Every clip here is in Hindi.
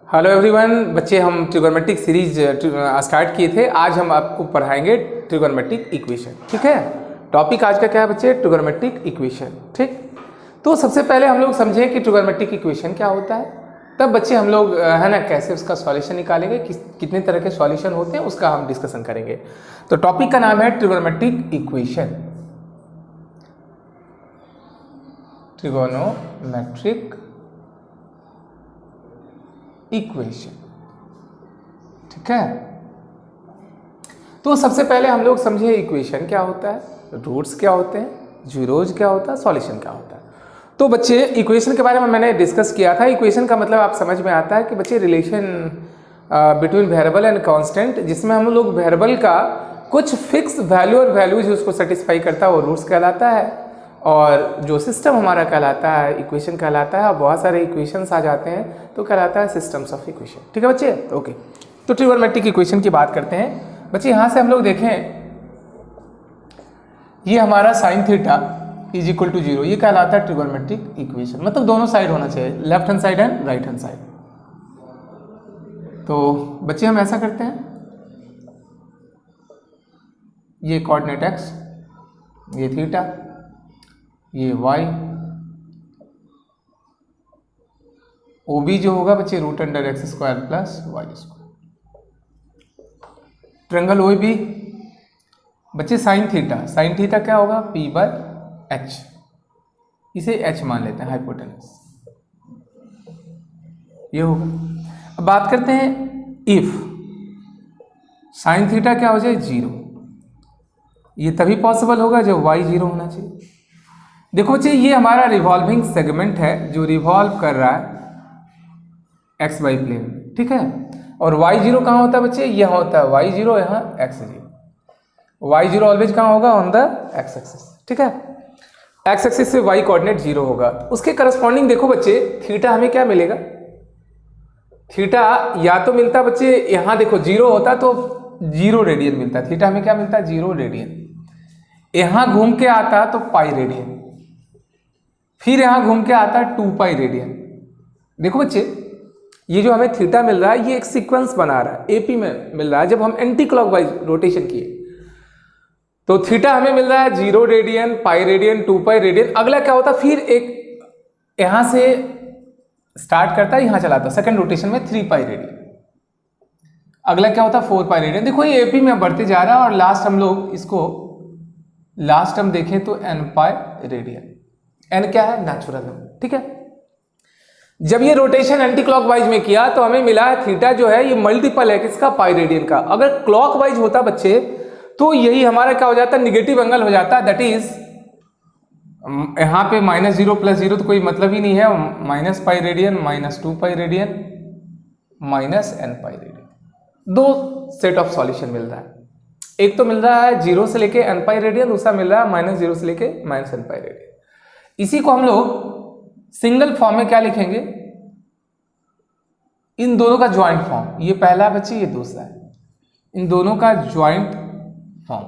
हेलो एवरीवन बच्चे, हम ट्रिगोनोमेट्रिक सीरीज स्टार्ट किए थे। आज हम आपको पढ़ाएंगे ट्रिगोनोमेट्रिक इक्वेशन। ठीक है, टॉपिक आज का क्या है बच्चे? Trigonometric equation. ठीक, तो सबसे पहले हम लोग समझें कि ट्रिगोनोमेट्रिक इक्वेशन क्या होता है, तब बच्चे हम लोग है ना कैसे उसका सॉल्यूशन निकालेंगे, कितने तरह के सॉल्यूशन होते हैं उसका हम डिस्कशन करेंगे। तो टॉपिक का नाम है ट्रिगोनोमेट्रिक इक्वेशन। ट्रिगोनोमेट्रिक इक्वेशन, ठीक है। तो सबसे पहले हम लोग समझे इक्वेशन क्या होता है, रूट्स क्या होते हैं, जीरोज क्या होता है, सॉल्यूशन क्या होता है। तो बच्चे इक्वेशन के बारे में मैंने डिस्कस किया था। इक्वेशन का मतलब आप समझ में आता है कि बच्चे relation between variable and constant, जिसमें हम लोग वेरिएबल का कुछ फिक्स वैल्यू और वैल्यूज उसको सेटिस्फाई करता है वो रूट्स कहलाता है, और जो सिस्टम हमारा कहलाता है इक्वेशन कहलाता है। बहुत सारे इक्वेशंस आ जाते हैं तो कहलाता है सिस्टम्स ऑफ इक्वेशन। ठीक है बच्चे, ओके। तो ट्रिगोनोमेट्रिक इक्वेशन की बात करते हैं बच्चे। यहाँ से हम लोग देखें, ये हमारा sine theta is equal to 0, ये कहलाता है ट्रिगोनोमेट्रिक इक्वेशन। मतलब दोनों साइड होना चाहिए, left hand side and right hand side. तो बच्चे हम ऐसा करते हैं, ये कोऑर्डिनेट एक्स, ये थीटा, ये y, OB जो होगा बच्चे root under x square plus y square. Triangle OAB बच्चे साइन थीटा क्या होगा? P/H, इसे H मान लेते हैं, हाइपोटेनस ये होगा। अब बात करते हैं इफ साइन थीटा क्या हो जाए? 0। ये तभी पॉसिबल होगा जब y 0 होना चाहिए। देखो बच्चे, ये हमारा रिवॉल्विंग सेगमेंट है जो रिवॉल्व कर रहा है एक्स वाई प्लेन में, ठीक है। और y0 कहाँ होता है बच्चे? यह होता है y0, यहाँ x0। y0 ऑलवेज कहाँ होगा? ऑन द एक्स एक्सिस, ठीक है। एक्स एक्सिस से y कोऑर्डिनेट 0 होगा। उसके करस्पॉन्डिंग देखो बच्चे, थीटा हमें क्या मिलेगा? थीटा या तो मिलता बच्चे, यहाँ देखो 0 होता तो 0 रेडियन मिलता। थीटा हमें क्या मिलता है? 0 रेडियन। यहाँ घूम के आता तो पाई रेडियन, फिर यहां घूम के आता है 2 पाई रेडियन। देखो बच्चे, ये जो हमें थीटा मिल रहा है ये एक सीक्वेंस बना रहा है, एपी में मिल रहा है। जब हम एंटी क्लॉकवाइज रोटेशन किए तो थीटा हमें मिल रहा है 0 radian, pi radian, 2 pi radian. अगला क्या होता? फिर एक यहां से स्टार्ट करता है, यहां चलाता सेकंड रोटेशन में 3 पाई रेडियन। अगला क्या होता? 4 पाई रेडियन। देखो ये एपी में बढ़ते जा रहा है, और लास्ट हम लोग इसको लास्ट हम देखें तो n पाई रेडियन। n क्या है? नेचुरल नंबर, ठीक है। जब ये रोटेशन एंटी क्लॉकवाइज में किया तो हमें मिला है थीटा जो है ये मल्टीपल है किसका? पाई रेडियन का। अगर क्लॉकवाइज होता बच्चे तो यही हमारा क्या हो जाता? निगेटिव एंगल हो जाता। दैट इज यहां पे -0 + 0 तो कोई मतलब ही नहीं है। -Pi radian, -2 pi radian, -n pi radian. दो सेट ऑफ सॉल्यूशन मिल रहा है। एक तो मिल रहा है 0 से लेके n पाई रेडियन, दूसरा मिल रहा है -0 से लेके -n पाई रेडियन। इसी को हम लोग सिंगल फॉर्म में क्या लिखेंगे? इन दोनों का ज्वाइंट फॉर्म। ये पहला बच्चे, ये दूसरा है। इन दोनों का ज्वाइंट फॉर्म।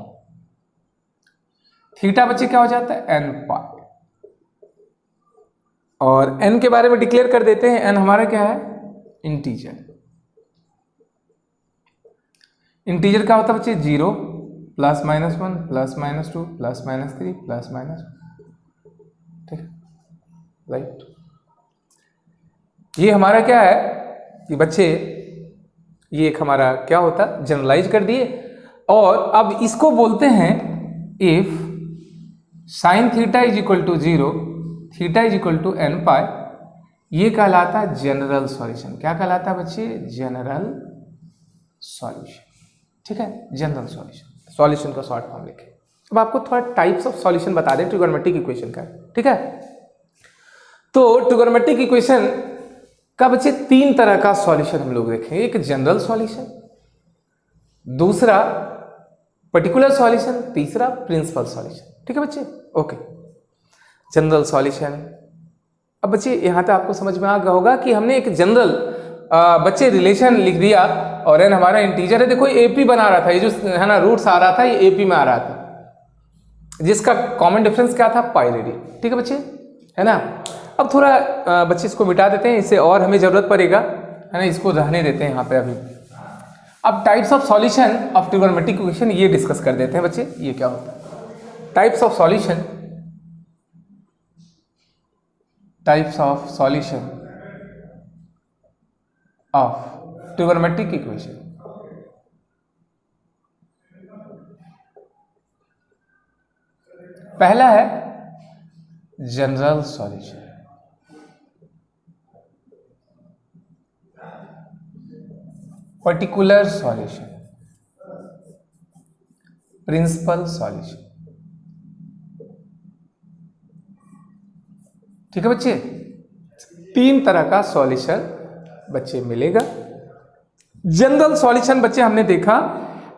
थीटा बच्चे क्या हो जाता है? n पाई। और n के बारे में डिक्लेयर कर देते हैं। n हमारा क्या है? इंटीजर। इंटीजर क्या होता है बच्चे? 0 +-1 +-2 +-3 +-1, ठीक है, राइट। ये हमारा क्या है कि बच्चे, ये एक हमारा क्या होता है? जनरलाइज कर दिए। और अब इसको बोलते हैं if sine theta is equal to 0, theta is equal to n pi. ये कहलाता है जनरल सॉल्यूशन। क्या कहलाता है बच्चे? जनरल सॉल्यूशन, ठीक है, जनरल सॉल्यूशन। सॉल्यूशन का शॉर्ट फॉर्म लिखें। अब आपको थोड़ा टाइप्स ऑफ सॉल्यूशन बता दें ट्रिगोनोमेट्रिक इक्वेशन का, ठीक है। तो ट्रिगोनोमेट्रिक इक्वेशन का बच्चे 3 तरह का सॉल्यूशन हम लोग देखेंगे। एक जनरल सॉल्यूशन, दूसरा पर्टिकुलर सॉल्यूशन, तीसरा प्रिंसिपल सॉल्यूशन, ठीक है बच्चे, ओके। General solution. अब बच्चे यहां तक आपको समझ में आ गया होगा कि हमने एक जनरल बच्चे रिलेशन लिख दिया, और n हमारा इंटीजर है। देखो एपी बना रहा था, ये जो है ना रूट्स आ रहा था, ये एपी में आ रहा था, जिसका कॉमन डिफरेंस क्या था? पाई रेडियन, ठीक है बच्चे, है ना। अब थोड़ा बच्चे इसको मिटा देते हैं, इससे और हमें ज़रूरत पड़ेगा है ना, इसको रहने देते हैं यहाँ पे अभी। अब types of solution of trigonometric equation ये डिस्कस कर देते हैं बच्चे, ये क्या होता है। Types of solution of trigonometric equation. पहला है general solution, particular solution, principal solution. ठीक है बच्चे, तीन तरह का सॉल्यूशन बच्चे मिलेगा। जनरल सॉल्यूशन बच्चे हमने देखा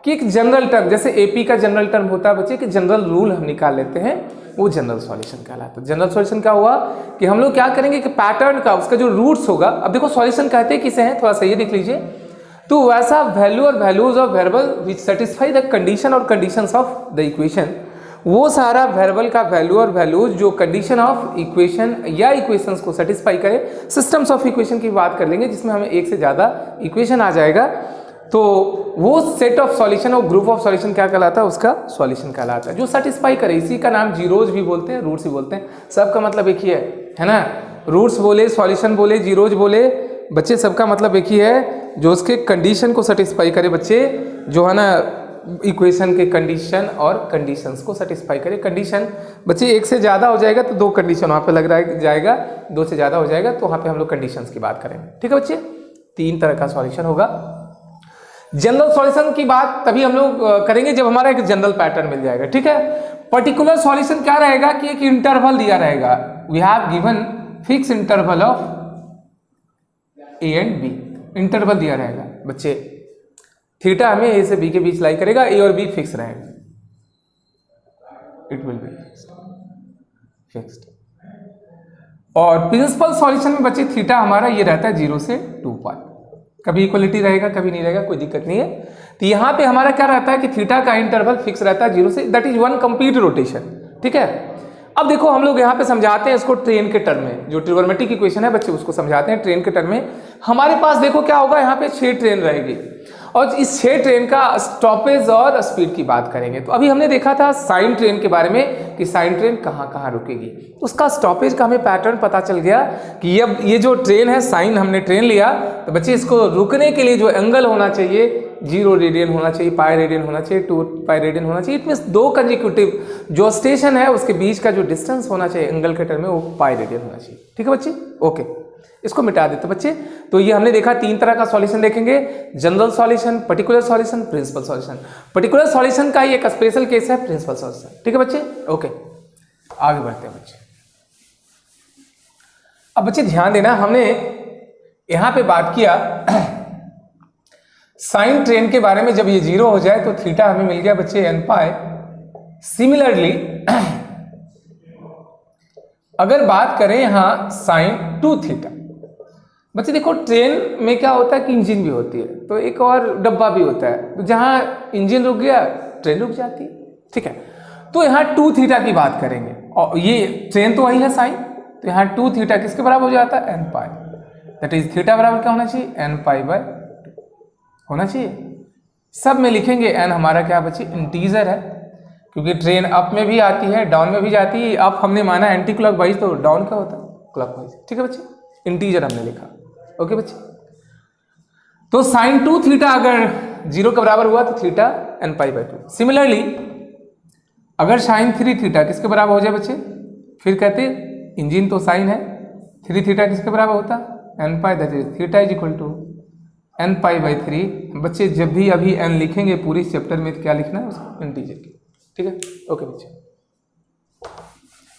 कि एक जनरल टर्म, जैसे एपी का जनरल टर्म होता है बच्चे कि जनरल रूल हम निकाल लेते हैं, वो जनरल सॉल्यूशन कहलाता है। जनरल सॉल्यूशन क्या हुआ कि हम लोग क्या करेंगे कि पैटर्न का उसका जो रूट्स होगा, अब देखो सॉल्यूशन कहते हैं किसे हैं, थोड़ा सा ये देख लीजिए, तो वैसा वैल्यू और values of variable which satisfy the condition और कंडीशंस ऑफ द इक्वेशन, वो सारा वेरिएबल का वैल्यू और वैल्यूज जो कंडीशन ऑफ इक्वेशन या इक्वेशंस को सेटिस्फाई करे। सिस्टम्स ऑफ इक्वेशन की बात कर लेंगे जिसमें हमें एक से ज़्यादा इक्वेशन आ जाएगा, तो वो सेट ऑफ सॉल्यूशन और ग्रुप ऑफ सॉल्यूशन क्या कहलाता है, उसका सॉल्यूशन कहलाता है, जो सेटिस्फाई करे। इसी का नाम जीरोज भी बोलते हैं, रूट्स भी बोलते हैं, सबका मतलब एक ही है ना। रूट्स बोले, सॉल्यूशन बोले, जीरोज बोले, बच्चे सबका मतलब एक ही है, जो उसके कंडीशन को सेटिस्फाई करे बच्चे, जो है ना इक्वेशन के कंडीशन और कंडीशंस को सेटिस्फाई करे। कंडीशन बच्चे एक से ज़्यादा हो जाएगा तो दो कंडीशन वहाँ पे लग रहा जाएगा, दो से ज़्यादा हो जाएगा तो वहाँ पे हम लोग कंडीशंस की बात करेंगे। ठीक है बच्चे, तीन तरह का सॉल्यूशन होगा। जनरल सॉल्यूशन की बात तभी हम लोग करेंगे जब हमारा एक जनरल पैटर्न मिल जाएगा। ठीक है, पर्टिकुलर सॉल्यूशन क्या रहेगा कि एक इंटरवल दिया रहेगा, we have given fix interval of a and b, interval दिया रहेगा बच्चे, थीटा हमें ए से बी के बीच लाई करेगा, ए और बी फिक्स रहेगा, इट विल बी फिक्स्ड। और प्रिंसिपल सॉल्यूशन में बच्चे थीटा हमारा ये रहता है 0 से 2 पाई, कभी इक्वलिटी रहेगा कभी नहीं रहेगा, कोई दिक्कत नहीं है। तो यहाँ पे हमारा क्या रहता है कि थीटा का इंटरवल फिक्स रहता है 0 से, दैट इज 1 कंप्लीट रोटेशन। ठीक है, अब देखो हम लोग यहाँ पे समझाते हैं इसको ट्रेन के टर्म में, जो ट्रिगोनोमेट्रिक इक्वेशन है बच्चे उसको समझाते हैं ट्रेन के टर्म में। हमारे पास देखो क्या होगा, यहाँ पे 6 ट्रेन रहेगी और इस 6 ट्रेन का स्टॉपेज और स्पीड की बात करेंगे। तो अभी हमने देखा था साइन ट्रेन के बारे में कि साइन ट्रेन कहाँ कहाँ रुकेगी, उसका स्टॉपेज का हमें पैटर्न पता चल गया कि अब ये जो ट्रेन है साइन हमने ट्रेन लिया, तो बच्चे इसको रुकने के लिए जो एंगल होना चाहिए 0 रेडियन होना चाहिए, पाई रेडियन होना चाहिए, 2 पाई रेडियन होना चाहिए। इट मीन्स 2 कंसेक्यूटिव जो स्टेशन है उसके बीच का जो डिस्टेंस होना चाहिए एंगल के टर्म में, वो पाई रेडियन होना चाहिए। ठीक है बच्चे, ओके, इसको मिटा देते बच्चे। तो ये हमने देखा 3 तरह का सॉल्यूशन देखेंगे, general solution, particular solution, principal solution. Particular solution का ही एक स्पेशल केस है प्रिंसिपल सॉल्यूशन। ठीक है बच्चे, ओके, आगे बढ़ते हैं बच्चे। अब बच्चे ध्यान देना, हमने यहां पे बात किया साइन ट्रेन के बारे में, जब ये 0 हो जाए तो थीटा हमें मिल गया बच्चे n पाई। सिमिलरली अगर बात करें यहां साइन 2 थीटा, बच्चे देखो ट्रेन में क्या होता है कि इंजन भी होती है, तो एक और डब्बा भी होता है, तो जहां इंजन रुक गया ट्रेन रुक जाती है। ठीक है, तो यहाँ 2 थीटा की बात करेंगे, और ये ट्रेन तो वही है साइन, तो यहाँ 2 थीटा किसके बराबर हो जाता है, n pi, that is theta बराबर क्या होना चाहिए, n पाई बाय 2 होना चाहिए। सब में लिखेंगे n हमारा क्या बच्चे इंटीजर है, क्योंकि ट्रेन अप में भी आती है डाउन में भी जाती है। अप हमने माना एंटी क्लॉकवाइज, तो डाउन क्या होता है, क्लॉकवाइज। ठीक है बच्चे, इंटीजर हमने लिखा। ओके बच्चे, तो साइन 2 थीटा अगर 0 के बराबर हुआ तो theta n pi by 2। Similarly अगर साइन 3 थीटा किसके बराबर हो जाए बच्चे, फिर कहते इंजन तो साइन है, 3 थीटा किसके बराबर होता है, n pi, that is theta is equal to n pi by 3। बच्चे जब भी अभी n लिखेंगे पूरी चैप्टर में तो क्या लिखना है, उसको इंटीजर की। ठीक है, ओके बच्चे,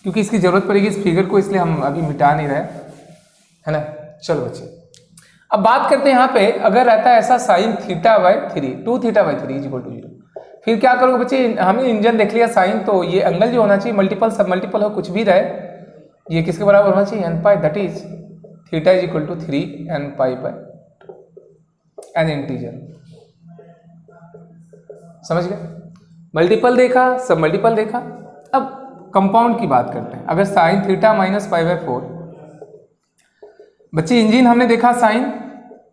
क्योंकि इसकी जरूरत पड़ेगी इस फिगर को, इसलिए हम अभी मिटा नहीं रहे, है ना। चलो बच्चे, अब बात करते हैं यहाँ पे, अगर रहता है ऐसा sine theta by 3, 2 theta by 3 is equal to 0, फिर क्या करोगे बच्चे, हमने इंजन देख लिया साइन, तो ये एंगल जो होना चाहिए मल्टीपल सब मल्टीपल हो कुछ भी रहे, ये किसके बराबर होना चाहिए, n pi, that is theta is equal to 3 n pi by 2, n integer. समझ गए, मल्टीपल देखा, सब मल्टीपल देखा। अब कंपाउंड की बात करते हैं, अगर sign theta minus pi by 4, बच्चे इंजन हमने देखा साइन,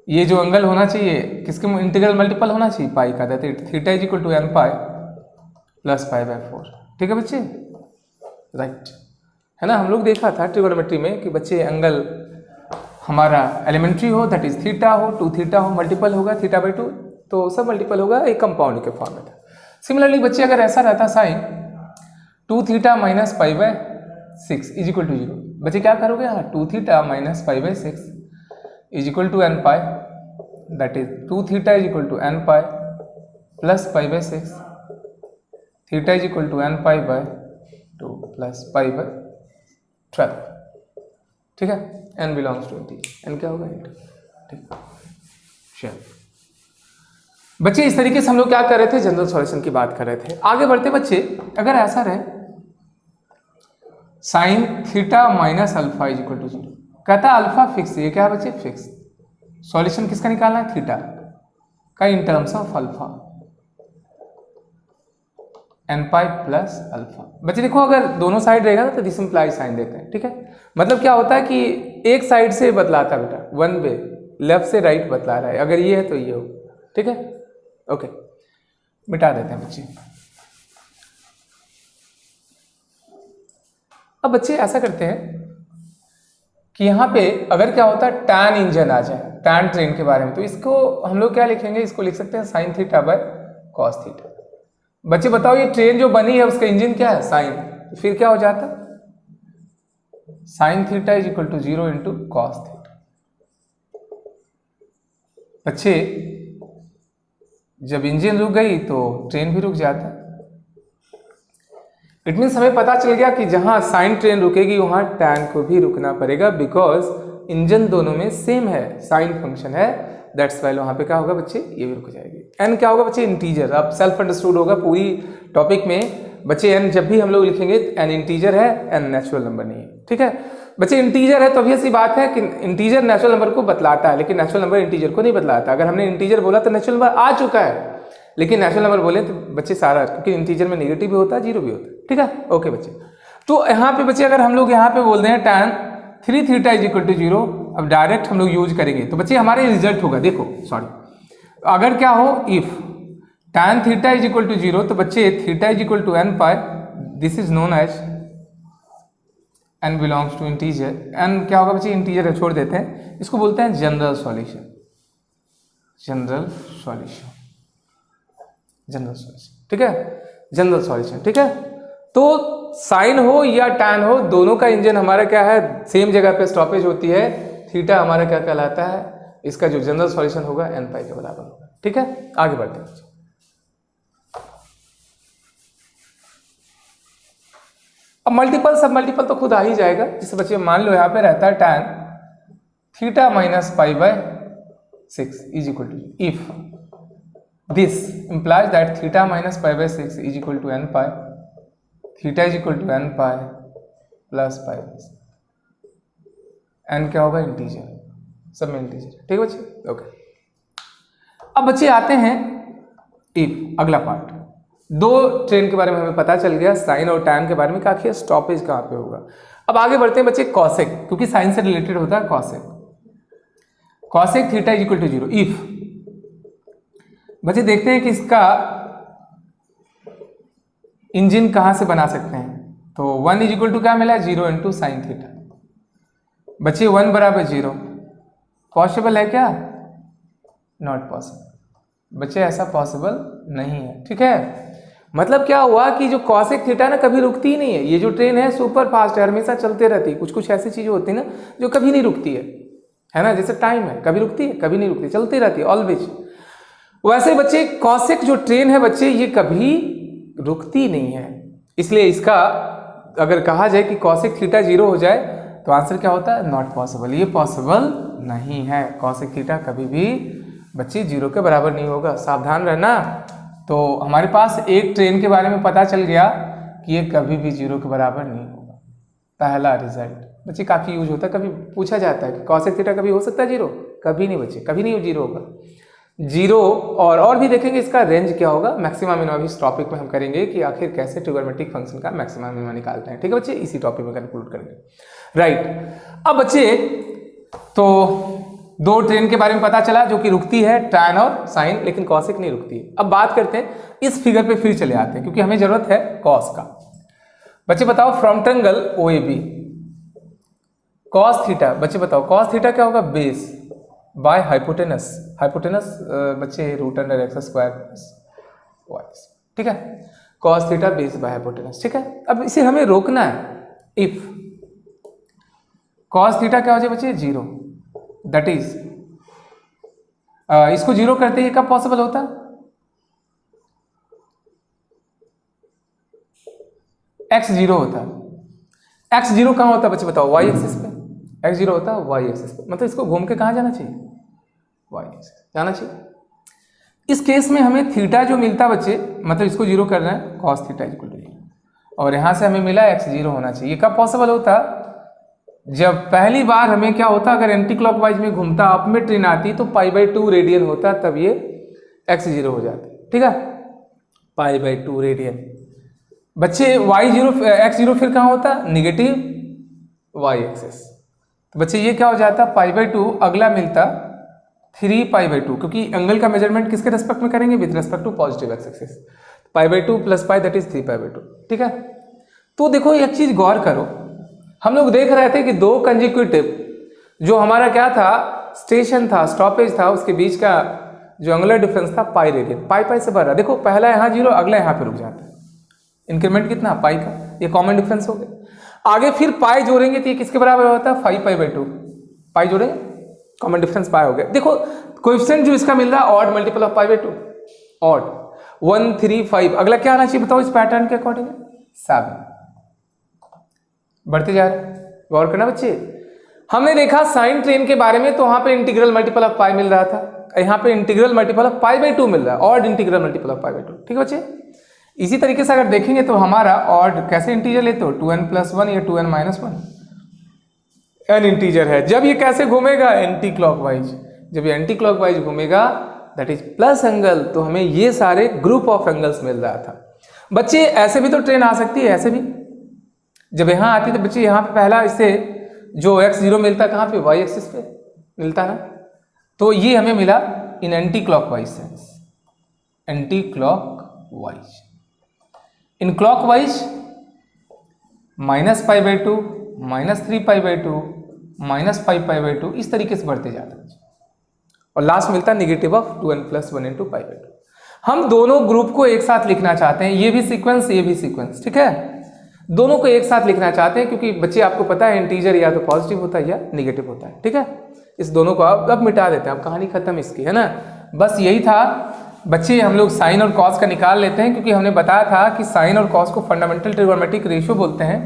ये जो एंगल होना चाहिए किसके इंटीग्रल मल्टीपल होना चाहिए, पाई का, that theta is equal to n pi plus pi by 4। ठीक है बच्चे, राइट है ना। हम लोग देखा था ट्रिगोनोमेट्री में कि बच्चे एंगल हमारा एलिमेंट्री हो दैट इज थीटा हो, 2 थीटा हो, मल्टीपल होगा थीटा बाई 2, तो सब मल्टीपल होगा, एक कंपाउंड के फॉर्म में था। सिमिलरली बच्चे अगर ऐसा रहता sine 2 theta minus pi by 6 is equal to 0, बच्चे क्या करोगे, हाँ 2 theta minus pi by 6 is equal to n pi, that is 2 theta is equal to n pi plus pi by 6, theta is equal to n pi by 2 plus pi by 12। ठीक है, n belongs to integer, n क्या होगा इंटू। ठीक, चलो बच्चे इस तरीके से हम लोग क्या कर रहे थे, जनरल सॉल्यूशन की बात कर रहे थे। आगे बढ़ते बच्चे, अगर ऐसा रहे sine theta minus alpha is equal to 0, कहता है अल्फा फिक्स, ये क्या है बच्चे फिक्स, सॉल्यूशन किसका निकालना है, थीटा का in terms of alpha, n pi plus alpha. बच्चे देखो अगर दोनों साइड रहेगा ना तो दिस इंप्लाइज साइन देते हैं। ठीक है, मतलब क्या होता है कि एक साइड से बतलाता है बेटा, वन वे, लेफ्ट से राइट बतला रहा है, अगर ये है तो ये हो। ठीक है, ओके, मिटा देते हैं बच्चे। अब बच्चे ऐसा करते हैं कि यहाँ पे अगर क्या होता है टैन इंजन आ जाए, टैन ट्रेन के बारे में, तो इसको हम लोग क्या लिखेंगे, इसको लिख सकते हैं sine theta by cos theta. बच्चे बताओ ये ट्रेन जो बनी है उसका इंजन क्या है, साइन, तो फिर क्या हो जाता, sine theta is equal to 0 into cos theta. बच्चे जब इंजन रुक गई तो ट्रेन भी रुक जाता। इट मीन्स हमें पता चल गया कि जहां साइन ट्रेन रुकेगी वहां टैन को भी रुकना पड़ेगा, बिकॉज इंजन दोनों में सेम है, साइन फंक्शन है, दैट्स वाई वहां पे क्या होगा बच्चे, ये भी रुक जाएगी। एन क्या होगा बच्चे, इंटीजर। अब सेल्फ अंडरस्टूड होगा पूरी टॉपिक में बच्चे, एन जब भी हम लोग लिखेंगे एन इंटीजर है, एन नेचुरल नंबर नहीं है। ठीक है बच्चे, इंटीजर है तो अभी ऐसी बात है कि इंटीजर नेचुरल नंबर को बतलाता है, लेकिन नेचुरल नंबर इंटीजर को नहीं बतलाता। अगर हमने इंटीजर बोला तो नेचुरल नंबर आ चुका है, लेकिन नेचुरल नंबर बोले तो बच्चे सारा, क्योंकि इंटीजर में नेगेटिव भी होता है, जीरो भी होता है। ठीक है, ओके बच्चे, तो यहाँ पे बच्चे अगर हम लोग यहाँ पे बोलते हैं tan 3 theta is equal to 0, अब डायरेक्ट हम लोग यूज करेंगे तो बच्चे हमारे रिजल्ट होगा, देखो सॉरी, अगर क्या हो if tan theta is equal to 0, तो बच्चे theta is equal to n pi, this is known as n belongs to integer. n क्या होगा बच्चे, इंटीजर छोड़ देते हैं, इसको बोलते हैं general solution, general solution, general solution. ठीक है, जनरल सॉल्यूशन। ठीक है, तो साइन हो या टैन हो, दोनों का इंजन हमारा क्या है, सेम जगह पे स्टॉपेज होती है, थीटा हमारा क्या कहलाता है, इसका जो जनरल सॉल्यूशन होगा n पाई के बराबर होगा। ठीक है, आगे बढ़ते हैं। अब मल्टीपल सब मल्टीपल तो खुद आ ही जाएगा। जैसे बच्चे मान लो यहाँ पे रहता है tan theta minus pi by 6 is equal to, if this implies that theta minus pi by 6 is equal to n pi, theta is equal to n pi plus pi by 6, n क्या होगा इंटीजर, सब में इंटीजर। ठीक है बच्चे, ओके। अब बच्चे आते हैं इफ, अगला पार्ट, दो ट्रेन के बारे में हमें पता चल गया, साइन और टैन के बारे में, क्या किया स्टॉपेज कहाँ पे होगा। अब आगे बढ़ते हैं बच्चे कॉसेक, क्योंकि साइन से रिलेटेड होता है cosec, cosec theta is equal to 0 if, बच्चे देखते हैं कि इसका इंजन कहां से बना सकते हैं, तो 1 इज इक्वल टू क्या मिला, 0 इंटू साइन थीटा। बच्चे 1 बराबर 0 पॉसिबल है क्या, नॉट पॉसिबल। बच्चे ऐसा पॉसिबल नहीं है। ठीक है, मतलब क्या हुआ कि जो कॉसेक थीटा ना कभी रुकती ही नहीं है, ये जो ट्रेन है सुपर फास्ट है, हमेशा चलते रहती है, कुछ कुछ ऐसी चीजें होती है ना जो कभी नहीं रुकती है ना, जैसे टाइम है, कभी रुकती है, कभी नहीं रुकती, चलती रहती है ऑलवेज। वैसे बच्चे कॉसेक जो ट्रेन है बच्चे, ये कभी रुकती नहीं है, इसलिए इसका अगर कहा जाए कि कॉसेक थीटा 0 हो जाए तो आंसर क्या होता है, नॉट पॉसिबल, ये पॉसिबल नहीं है। कॉसेक थीटा कभी भी बच्चे 0 के बराबर नहीं होगा, सावधान रहना। तो हमारे पास एक ट्रेन के बारे में पता चल गया कि ये कभी भी 0 के बराबर नहीं होगा, पहला रिजल्ट। बच्चे काफ़ी यूज होता है, कभी पूछा जाता है कि कॉसेक थीटा कभी हो सकता है 0, कभी नहीं बच्चे, कभी नहीं 0 होगा। 0 और भी देखेंगे इसका रेंज क्या होगा, मैक्सिमम मिनिमम। अभी इस टॉपिक में हम करेंगे कि आखिर कैसे ट्रिगोनोमेट्रिक फंक्शन का मैक्सिमम मिनिमम निकालते हैं। ठीक है बच्चे, इसी टॉपिक में कंक्लूड करेंगे। राइट, अब बच्चे तो दो ट्रेन के बारे में पता चला जो कि रुकती है, टैन और साइन, लेकिन कॉसिक नहीं रुकती है। अब बात करते हैं इस फिगर पे, फिर चले आते हैं क्योंकि हमें जरूरत है कॉस का। बच्चे बताओ from triangle OAB cos theta, बच्चे बताओ कॉस थीटा क्या होगा, बेस बाय हाइपोटेनस, हाइपोटेनस बच्चे root under x square y, ठीक है, cos theta base by hypotenuse, ठीक है। अब इसे हमें रोकना है, इफ कॉस थीटा क्या हो जाए बच्चे 0, दैट इज इसको 0 करते ही कब पॉसिबल होता, x 0 होता है। x 0 कहाँ होता है बच्चे बताओ, y एक्सिस पे, x 0 होता है y एक्सिस पे, मतलब इसको घूम के कहाँ जाना चाहिए, y एक्सिस जाना चाहिए। इस केस में हमें थीटा जो मिलता बच्चे, मतलब इसको 0 करना है, cos थीटा इक्वल टू 0, और यहाँ से हमें मिला x 0 होना चाहिए। कब पॉसिबल होता, जब पहली बार हमें क्या होता, अगर एंटी क्लॉकवाइज में घूमता, अप में ट्रेन आती तो π/2 रेडियन होता, तब ये x 0 हो जाता, ठीक है, π/2 रेडियन। बच्चे x 0 फिर कहाँ होता, निगेटिव y एक्सिस, तो बच्चे ये क्या हो जाता, π/2, अगला मिलता 3π/2, क्योंकि एंगल का मेजरमेंट किसके रेस्पेक्ट में करेंगे, with respect to positive x axis, π/2 + π that is 3π/2, ठीक है। तो देखो एक चीज गौर करो, हम लोग देख रहे थे कि दो कंजिक्यूटिव जो हमारा क्या था, स्टेशन था, स्टॉपेज था, उसके बीच का जो एंगुलर डिफरेंस था पाई रेडियन, पाई से बढ़ रहा, देखो पहला यहाँ 0, अगला यहाँ पे रुक जाता है, इंक्रीमेंट कितना पाई का, ये कॉमन डिफरेंस हो गया। आगे फिर पाई जोड़ेंगे तो ये किसके बराबर होता है, 5π/2, पाई जोड़ेंगे कॉमन डिफरेंस पाई हो गया। देखो कोएफिशिएंट जो इसका मिल रहा है ऑड मल्टीपल ऑफ π/2, ऑड 1 3 5, अगला क्या आना चाहिए बताओ इस पैटर्न के अकॉर्डिंग, 7, बढ़ते जा रहे, गौर करना बच्चे। हमने देखा साइन ट्रेन के बारे में, तो वहां पे इंटीग्रल मल्टीपल ऑफ पाई मिल रहा था, यहाँ पे इंटीग्रल मल्टीपल ऑफ π/2 मिल रहा है, ऑड इंटीग्रल मल्टीपल ऑफ π/2, ठीक है बच्चे। इसी तरीके से अगर देखेंगे तो हमारा ऑड कैसे इंटीजर लेते हो, 2n + 1 या 2n - 1, n इंटीजर है। जब ये कैसे घूमेगा, एंटी क्लॉकवाइज, जब ये एंटी क्लॉकवाइज घूमेगा दैट इज प्लस एंगल, तो हमें ये सारे ग्रुप ऑफ एंगल्स मिल रहा था। बच्चे ऐसे भी तो ट्रेन आ सकती है, ऐसे भी जब यहाँ आती तो बच्चे यहाँ पे पहला इससे जो x 0 मिलता कहाँ पे, y एक्सिस पे मिलता ना, तो ये हमें मिला in anticlockwise sense, anticlockwise. In clockwise -π/2, -3π/2, -5π/2, इस तरीके से बढ़ते जाता है, और लास्ट मिलता नेगेटिव ऑफ 2n + 1 × π/2। हम दोनों ग्रुप को एक साथ लिखना चाहते हैं, ये भी सीक्वेंस, ये भी सीक्वेंस, ठीक है, दोनों को एक साथ लिखना चाहते हैं, क्योंकि बच्चे आपको पता है इंटीजर या तो पॉजिटिव होता है या निगेटिव होता है, ठीक है। इस दोनों को अब मिटा देते हैं, अब कहानी खत्म इसकी, है ना। बस यही था बच्चे, हम लोग साइन और कॉस का निकाल लेते हैं, क्योंकि हमने बताया था कि साइन और कॉस को फंडामेंटल ट्रिग्नोमेट्रिक रेशियो बोलते हैं,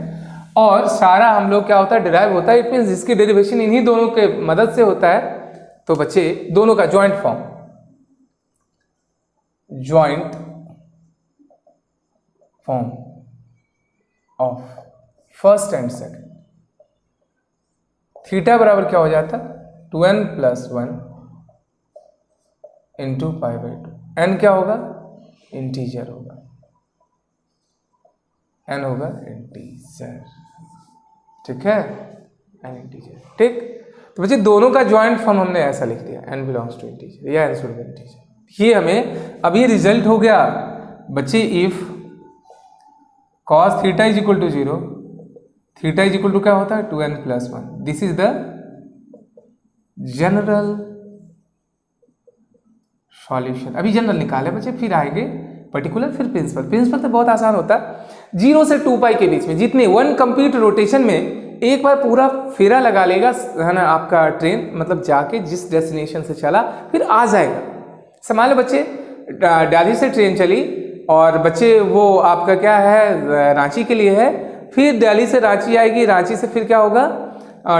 और सारा हम लोग क्या होता है, डिराइव होता है, इट मीन्स जिसकी डेरिवेशन इन्हीं दोनों के मदद से होता है। तो बच्चे दोनों का joint form, joint form of first and second, theta बराबर क्या हो जाता, 2n + 1 × π/2, n क्या होगा, इंटीजर होगा, n होगा इंटीजर, ठीक है, n इंटीजर, ठीक। तो बच्चे दोनों का ज्वाइंट फॉर्म हमने ऐसा लिख दिया, n बिलोंग्स टू इंटीजर या n शुड बी इंटीजर। ये हमें अब ये रिजल्ट हो गया बच्चे, if cos theta is equal to 0, theta is equal to क्या होता है, 2n + 1, this is the general solution. अभी जनरल निकाले बच्चे, फिर आएंगे पर्टिकुलर, फिर प्रिंसिपल। प्रिंसिपल तो बहुत आसान होता है, 0 से 2π के बीच में जितने 1 कंप्लीट रोटेशन में एक बार पूरा फेरा लगा लेगा, है ना, आपका ट्रेन, मतलब जाके जिस डेस्टिनेशन से चला फिर आ जाएगा। मान लो बच्चे दिल्ली से ट्रेन चली, और बच्चे वो आपका क्या है, रांची के लिए है, फिर दिल्ली से रांची आएगी, रांची से फिर क्या होगा,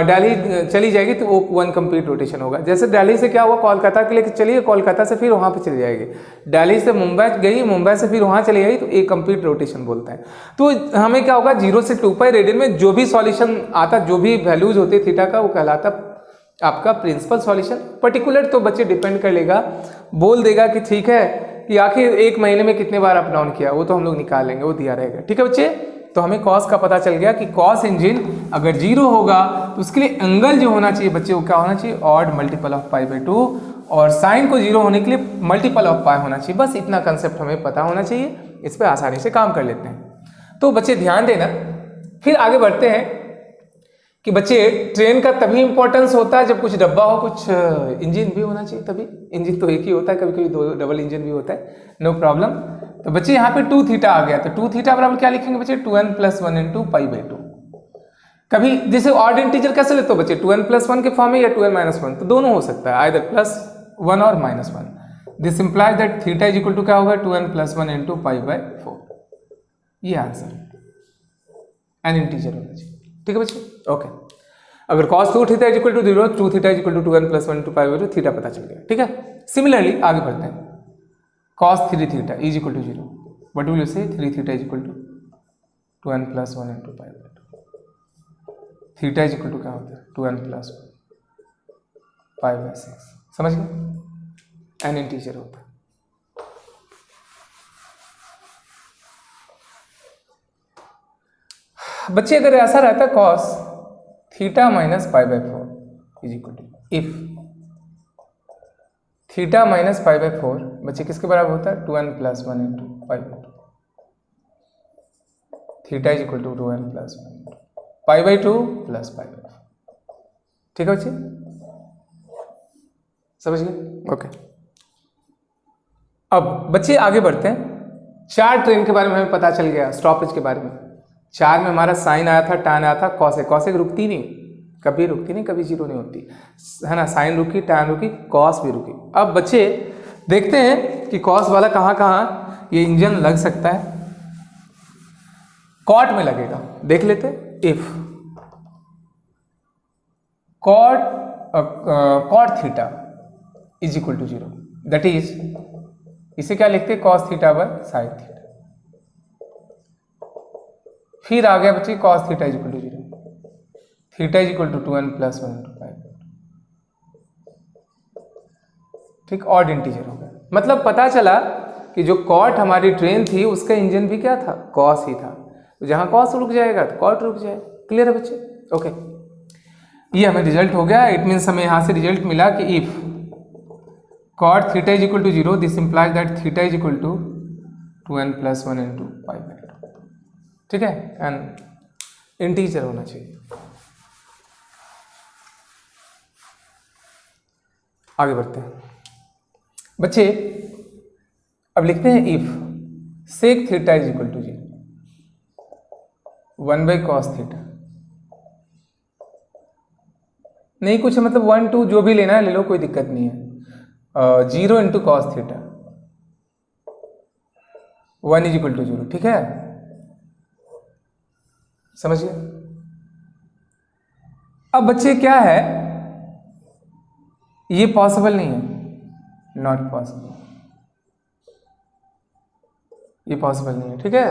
दिल्ली चली जाएगी, तो वो 1 कंप्लीट रोटेशन होगा। जैसे दिल्ली से क्या हुआ, कोलकाता के लिए चलिए, कोलकाता से फिर वहाँ पे चली जाएगी, दिल्ली से मुंबई गई, मुंबई से फिर वहाँ चली गई, तो एक कंप्लीट रोटेशन बोलता है। तो हमें क्या होगा, 0 से 2π रेडियन में जो भी सॉल्यूशन आता, जो भी वैल्यूज होते थीटा का, वो कहलाता आपका प्रिंसिपल सॉल्यूशन। पर्टिकुलर तो बच्चे डिपेंड कर लेगा, बोल देगा कि ठीक है कि आखिर एक महीने में कितने बार अप डाउन किया, वो तो हम लोग निकाल लेंगे, वो दिया रहेगा, ठीक है बच्चे। तो हमें कॉस का पता चल गया कि कॉस इंजन अगर 0 होगा तो उसके लिए एंगल जो होना चाहिए बच्चे वो क्या होना चाहिए, odd multiple of pi by 2, और साइन को 0 होने के लिए मल्टीपल ऑफ पाई होना चाहिए। बस इतना कंसेप्ट हमें पता होना चाहिए, इस पर आसानी से काम कर लेते हैं। तो बच्चे ध्यान देना। फिर आगे बढ़ते हैं कि बच्चे ट्रेन का तभी इंपॉर्टेंस होता है जब कुछ डब्बा हो, कुछ इंजन भी होना चाहिए, तभी। इंजन तो एक ही होता है, कभी कभी 2 डबल इंजन भी होता है, नो प्रॉब्लम। तो बच्चे यहाँ पे 2 थीटा आ गया, तो 2 थीटा बराबर क्या लिखेंगे बच्चे, 2n + 1 इंटू पाई बाई 2। कभी जैसे ऑड इंटीजर कैसे लेते हो बच्चे, 2n + 1 के फॉर्म में या 2n - 1, तो दोनों हो सकता है, आइदर +1 और -1। This implies that theta is equal to क्या होगा, 2n + 1 इंटू पाई बाई 4। ये आंसर एन इंटीजर होना चाहिए, ठीक है बच्चे, ओके। अगर cos 2 theta is equal to 0, 2 theta is equal to 2n + 1 into pi by 2, theta पता चल गया, ठीक है। सिमिलरली आगे बढ़ते हैं, cos 3 theta is equal to 0, what will you say, 3 theta is equal to 2n + 1 into pi by 2। Theta is equal to क्या होता है, 2n + 1 पाई बाई 6, समझ गए, एन इंटीजर होता है। बच्चे अगर ऐसा रहता cos theta minus pi by 4 is equal to, if theta minus pi by 4 बच्चे किसके बराबर होता है, 2n + 1 into pi by 2। Theta is equal to 2n + 1 into pi by 2 plus pi by 4, ठीक है बच्चे, समझ गए, ओके। अब बच्चे आगे बढ़ते हैं। 4 ट्रेन के बारे में हमें पता चल गया, स्टॉपेज के बारे में। 4 में हमारा साइन आया था, टैन आया था, कॉसेक। कॉसेक रुकती नहीं, कभी रुकती नहीं, कभी 0 नहीं होती है ना। साइन रुकी, टैन रुकी, कॉस भी रुकी। अब बच्चे देखते हैं कि कॉस वाला कहाँ कहाँ ये इंजन लग सकता है। कॉट में लगेगा, देख लेते। If cot theta is equal to 0, that is, इसे क्या लिखते हैं, cos theta by sine theta. फिर आ गया बच्चे cos theta is equal to 0, theta is equal to 2n + 1 into pi, ठीक, ऑड इंटीजर हो गया। मतलब पता चला कि जो कॉट हमारी ट्रेन थी उसका इंजन भी क्या था, कॉस ही था। तो जहां कॉस रुक जाएगा तो कॉट रुक जाएगा। क्लियर है बच्चे, ओके। ये हमें रिजल्ट हो गया। इट मीन्स हमें यहां से रिजल्ट मिला कि if cot theta is equal to 0, this implies that theta is equal to 2n + 1 into pi by 2, ठीक है, एंड इंटीजर होना चाहिए। आगे बढ़ते हैं बच्चे। अब लिखते हैं if sec theta is equal to 0, 1/cos theta, नहीं कुछ मतलब 1 2 जो भी लेना है ले लो, कोई दिक्कत नहीं है। 0 into cos theta, 1 is equal to 0, ठीक है, समझिए। अब बच्चे क्या है, ये पॉसिबल नहीं है, नॉट पॉसिबल, ये पॉसिबल नहीं है, ठीक है,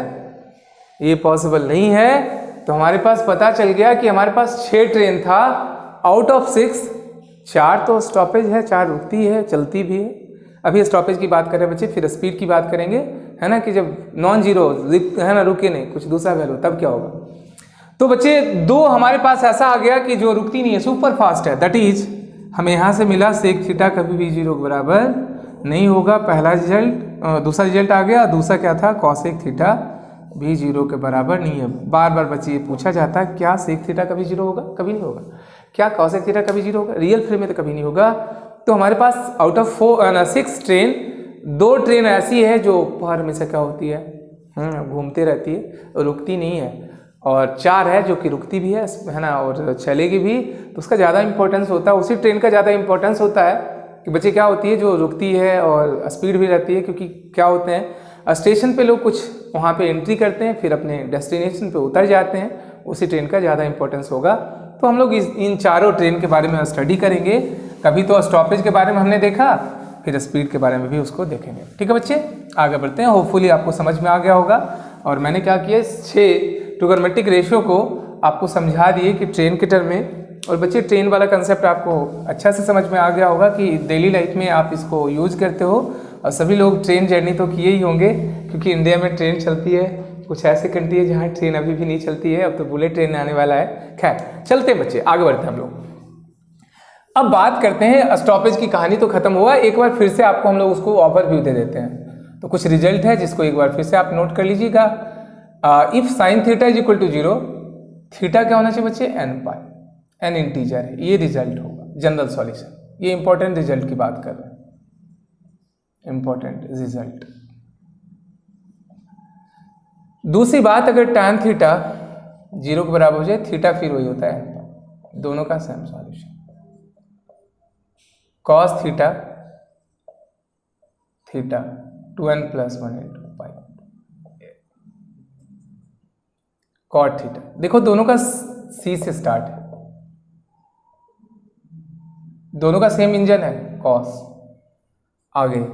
ये पॉसिबल नहीं है। तो हमारे पास पता चल गया कि हमारे पास 6 ट्रेन था, आउट ऑफ 6 4 तो स्टॉपेज है, 4 रुकती है, चलती भी है। अभी स्टॉपेज की बात करें बच्चे, फिर स्पीड की बात करेंगे, है ना, कि जब नॉन जीरो है ना, रुके नहीं, कुछ दूसरा वैल्यू, तब क्या होगा। तो बच्चे 2 हमारे पास ऐसा आ गया कि जो रुकती नहीं है, सुपर फास्ट है, दैट इज हमें यहाँ से मिला सेक थीटा कभी भी 0 के बराबर नहीं होगा, पहला रिजल्ट। दूसरा रिजल्ट आ गया, दूसरा क्या था, कॉसेक थीटा भी 0 के बराबर नहीं है। बार बार बच्चे ये पूछा जाता है, क्या सेक थीटा कभी 0 होगा, कभी नहीं होगा। क्या कॉसेक थीटा कभी 0 होगा, रियल फ्रेम में तो कभी नहीं होगा। तो हमारे pass out of 6 train, 2 train ऐसी है जो पर हमेशा क्या होती है, घूमते रहती है, रुकती नहीं है, और 4 है जो कि रुकती भी है ना, और चलेगी भी। तो उसका ज़्यादा इंपॉर्टेंस होता है, उसी ट्रेन का ज़्यादा इंपॉर्टेंस होता है कि बच्चे क्या होती है, जो रुकती है और स्पीड भी रहती है। क्योंकि क्या होते हैं, स्टेशन पे लोग कुछ वहाँ पे एंट्री करते हैं, फिर अपने डेस्टिनेशन पे उतर जाते हैं, उसी ट्रेन का ज़्यादा इंपॉर्टेंस होगा। तो हम लोग इन चारों ट्रेन के बारे में स्टडी करेंगे। कभी तो स्टॉपेज के बारे में हमने देखा, फिर स्पीड के बारे में भी उसको देखेंगे, ठीक है बच्चे। आगे बढ़ते हैं, होपफुली आपको समझ में आ गया होगा। और मैंने क्या किया, 6 ट्रिगोनोमेट्रिक रेशियो को आपको समझा दिए कि ट्रेन के टर्म में। और बच्चे ट्रेन वाला कंसेप्ट आपको अच्छा से समझ में आ गया होगा कि डेली लाइफ में आप इसको यूज करते हो। और सभी लोग ट्रेन जर्नी तो किए ही होंगे, क्योंकि इंडिया में ट्रेन चलती है, कुछ ऐसी कंट्री है जहाँ ट्रेन अभी भी नहीं चलती है, अब तो बुलेट ट्रेन आने वाला है। खैर चलते हैं बच्चे, आगे बढ़ते हैं हम लोग। अब बात करते हैं स्टॉपेज की, कहानी तो खत्म हुआ, एक बार फिर से आपको हम लोग उसको ओवरव्यू दे देते हैं। तो कुछ रिजल्ट है जिसको एक बार फिर से आप नोट कर लीजिएगा। If sine theta is equal to 0, theta क्या होना चाहिए बच्चे, एन पाई, एन इंटीजर है, ये रिजल्ट होगा जनरल सॉल्यूशन। ये इंपॉर्टेंट रिजल्ट की बात कर रहे हैं, इंपॉर्टेंट रिजल्ट। दूसरी बात, अगर tan थीटा 0 के बराबर हो जाए, थीटा फिर वही होता है n पाई, दोनों का same solution. cos theta 2n + 1 × पाई, cot थीटा, देखो दोनों का C से स्टार्ट है, दोनों का सेम इंजन है, cos। आगे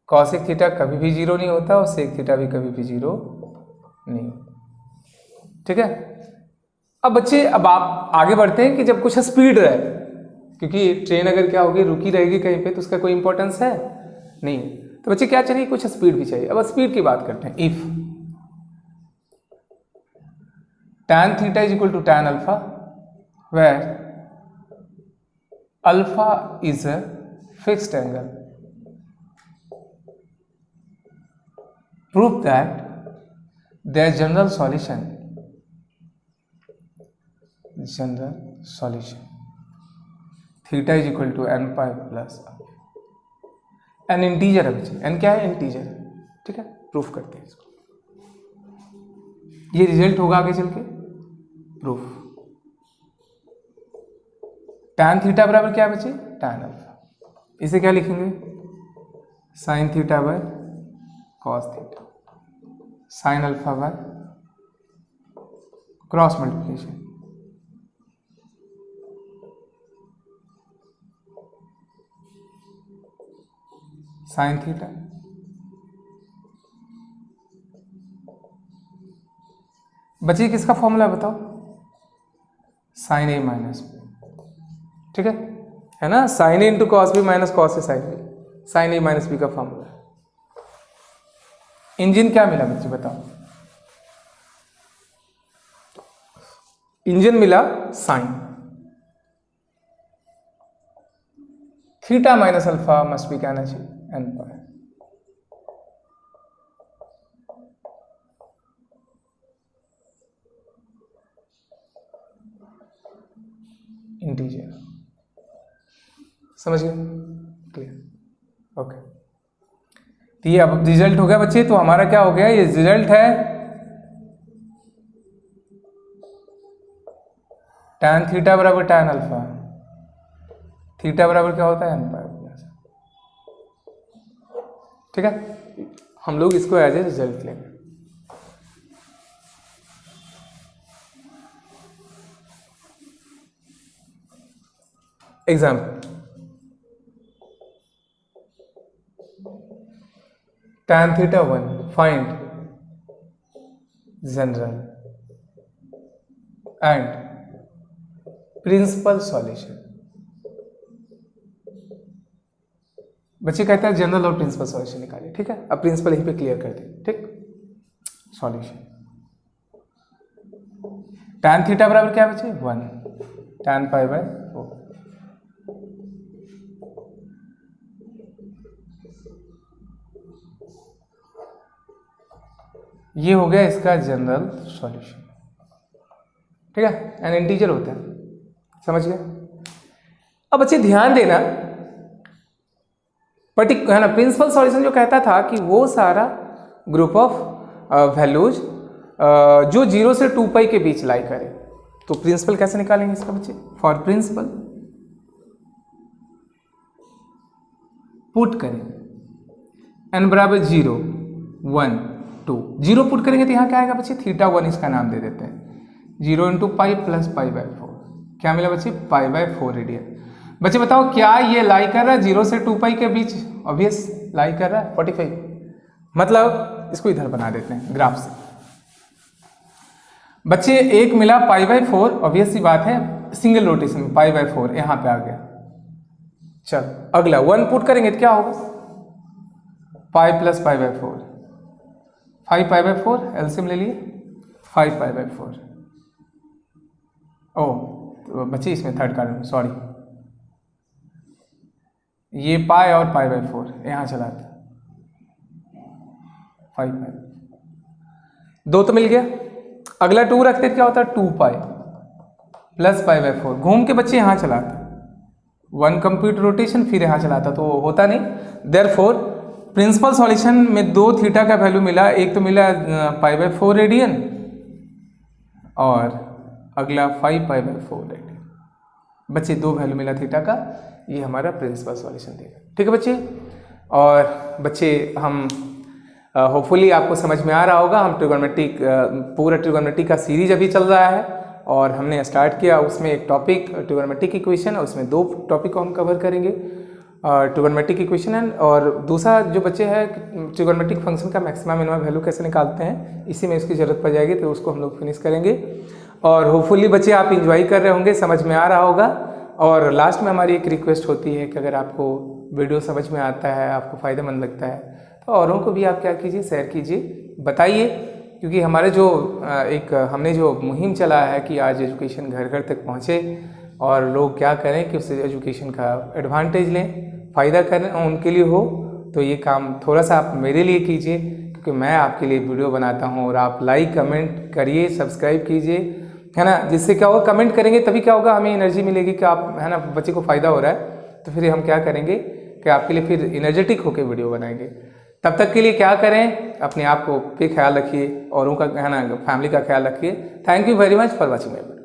cosec थीटा कभी भी 0 नहीं होता और sec थीटा भी कभी भी 0 नहीं, ठीक है। अब बच्चे, अब आप आगे बढ़ते हैं कि जब कुछ स्पीड रहे, क्योंकि ट्रेन अगर क्या होगी, रुकी रहेगी कहीं पे तो उसका कोई इंपॉर्टेंस है नहीं, तो बच्चे क्या चाहिए, कुछ स्पीड भी चाहिए। अब स्पीड की बात करते हैं। If tan theta is equal to tan alpha, where alpha is a fixed angle, prove that their general solution theta is equal to n pi plus n integer है बच्चे, n क्या है, इंटीजर, ठीक है। प्रूफ करते हैं इसको, ये रिजल्ट होगा आगे चल के प्रूफ। tan थीटा बराबर क्या है बच्चे, tan अल्फा, इसे क्या लिखेंगे, sin theta by cos theta, sin alpha by cross multiplication, sin theta बच्चे किसका फॉर्मूला बताओ, sin a माइनस b, ठीक है ना, sin a into cos b minus cos a sine b, sin a minus b का फॉर्मूला। इंजन क्या मिला बच्चे बताओ, इंजन मिला sine, theta minus alpha must be क्या आना चाहिए, एन पाई, इंटीजर, समझ गए, क्लियर, ओके। तो ये अब रिजल्ट हो गया बच्चे, तो हमारा क्या हो गया, ये रिजल्ट है tan थीटा बराबर tan अल्फा, थीटा बराबर क्या होता है, एन पाई, ठीक है। हम लोग इसको एज ए रिजल्ट लेंगे। Example, tan theta 1, find general and principal solution. बच्चे कहते हैं जनरल और प्रिंसिपल सॉल्यूशन निकालिए, ठीक है। अब प्रिंसिपल यहीं पे क्लियर कर दें, ठीक। सॉल्यूशन, tan थीटा बराबर क्या है बच्चे, 1, tan पाई बाय 4, ये हो गया इसका जनरल सॉल्यूशन, ठीक है। एन इंटीजर होता है, समझ गए। अब बच्चे ध्यान देना, है ना, प्रिंसिपल सॉल्यूशन जो कहता था कि वो सारा ग्रुप ऑफ वैल्यूज जो 0 से 2 पाई के बीच लाई करे। तो प्रिंसिपल कैसे निकालेंगे इसका बच्चे, फॉर प्रिंसिपल पुट करें n बराबर 0, 1, 2, 0 पुट करेंगे तो यहाँ क्या आएगा बच्चे, थीटा 1 इसका नाम दे देते हैं, 0 × पाई प्लस पाई बाय 4, क्या मिला बच्चे, पाई बाय 4 रेडियन। बच्चे बताओ क्या ये लाई कर रहा है 0 से 2 पाई के बीच, ऑब्वियस लाई कर रहा है 45, मतलब इसको इधर बना देते हैं ग्राफ से। बच्चे एक मिला पाई बाय 4, ऑब्वियस सी बात है, सिंगल रोटेशन में पाई बाय 4 यहाँ पे आ गया। चल अगला 1 पुट करेंगे तो क्या होगा, pi plus pi by 4, 5π/4 LCM ले लिए 5π/4। ओ तो बच्चे इसमें थर्ड कार्बन, सॉरी, ये पाई और π/4 यहाँ चला था 5π, 2 तो मिल गया। अगला 2 रखते क्या होता है 2π + π/4, घूम के बच्चे यहाँ चलाता 1 कंप्लीट रोटेशन, फिर यहाँ चलाता तो होता नहीं। देयरफॉर प्रिंसिपल सॉल्यूशन में 2 थीटा का वैल्यू मिला, एक तो मिला π/4 रेडियन और अगला 5π/4 रेडियन। बच्चे 2 वैल्यू मिला थीटा का, ये हमारा प्रिंसिपल सॉल्यूशन देगा। ठीक है बच्चे, और बच्चे हम होपफुली आपको समझ में आ रहा होगा। हम ट्रिगोनोमेट्रिक पूरा ट्रिगोनोमेट्रिक का सीरीज अभी चल रहा है और हमने स्टार्ट किया, उसमें एक टॉपिक ट्रिगोनोमेट्रिक इक्वेशन है, उसमें 2 टॉपिक को हम कवर करेंगे, ट्रिगोनोमेट्रिक इक्वेशन है, और दूसरा जो बच्चे हैं ट्रिगोनोमेट्रिक फंक्शन का मैक्सिमम मिनिमम वैल्यू कैसे निकालते हैं, इसी में इसकी ज़रूरत पड़ जाएगी, तो उसको हम लोग फिनिश करेंगे। और होपफुली बच्चे आप इंजॉय कर रहे होंगे, समझ में आ रहा होगा। और लास्ट में हमारी एक रिक्वेस्ट होती है कि अगर आपको वीडियो समझ में आता है, आपको फ़ायदेमंद लगता है, तो औरों को भी आप क्या कीजिए, शेयर कीजिए, बताइए, क्योंकि हमारे जो हमने जो मुहिम चला है कि आज एजुकेशन घर घर तक पहुँचे और लोग क्या करें कि उस एजुकेशन का एडवांटेज लें, फ़ायदा करें उनके लिए हो, तो ये काम थोड़ा सा आप मेरे लिए कीजिए, क्योंकि मैं आपके लिए वीडियो बनाता हूँ। और आप लाइक कमेंट करिए, सब्सक्राइब कीजिए, है ना, जिससे क्या होगा, कमेंट करेंगे तभी क्या होगा, हमें एनर्जी मिलेगी कि आप, है ना, बच्चे को फ़ायदा हो रहा है, तो फिर हम क्या करेंगे कि आपके लिए फिर एनर्जेटिक होकर वीडियो बनाएंगे। तब तक के लिए क्या करें, अपने आप को भी ख्याल रखिए, औरों का, है ना, फैमिली का ख्याल रखिए। Thank you very much for watching my video.